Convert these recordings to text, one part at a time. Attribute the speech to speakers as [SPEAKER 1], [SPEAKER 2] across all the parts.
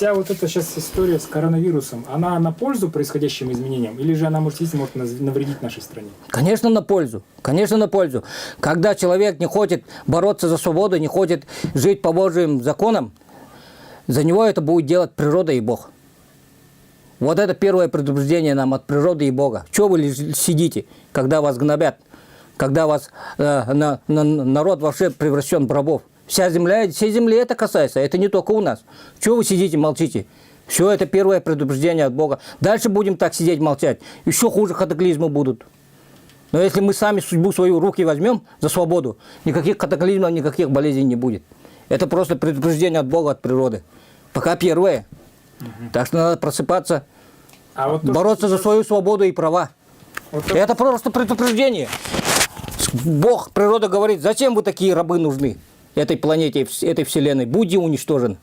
[SPEAKER 1] вся вот эта сейчас история с коронавирусом, она на пользу происходящим изменениям, или же она может навредить нашей стране?
[SPEAKER 2] Конечно, на пользу. Конечно, на пользу. Когда человек не хочет бороться за свободу, не хочет жить по Божьим законам, за него это будет делать природа и Бог. Вот это первое предупреждение нам от природы и Бога. Чего вы сидите, когда вас гнобят, когда вас народ вообще превращен в рабов? Всей земли это касается, это не только у нас. Чего вы сидите, молчите? Все это первое предупреждение от Бога. Дальше будем так сидеть, молчать. Еще хуже катаклизмы будут. Но если мы сами судьбу свою в руки возьмем за свободу, никаких катаклизмов, никаких болезней не будет. Это просто предупреждение от Бога, от природы. Пока первое. Так что надо просыпаться, бороться за свою свободу и права. Это просто предупреждение. Бог, природа говорит, зачем вы такие рабы нужны этой планете, этой вселенной? Будьте уничтожены.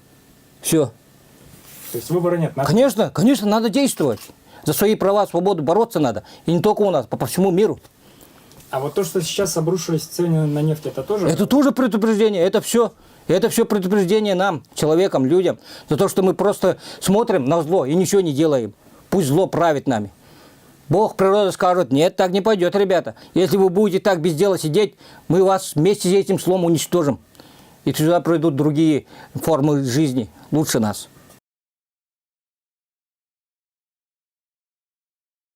[SPEAKER 2] Все.
[SPEAKER 1] То есть выбора нет?
[SPEAKER 2] Конечно, конечно, надо действовать. За свои права, свободу бороться надо. И не только у нас, по всему миру.
[SPEAKER 1] А вот то, что сейчас обрушились цены на нефть, это тоже?
[SPEAKER 2] Это тоже предупреждение, это все предупреждение нам, человекам, людям, за то, что мы просто смотрим на зло и ничего не делаем. Пусть зло правит нами. Бог, природа скажет, нет, так не пойдет, ребята. Если вы будете так без дела сидеть, мы вас вместе с этим злом уничтожим. И сюда пройдут другие формы жизни лучше нас.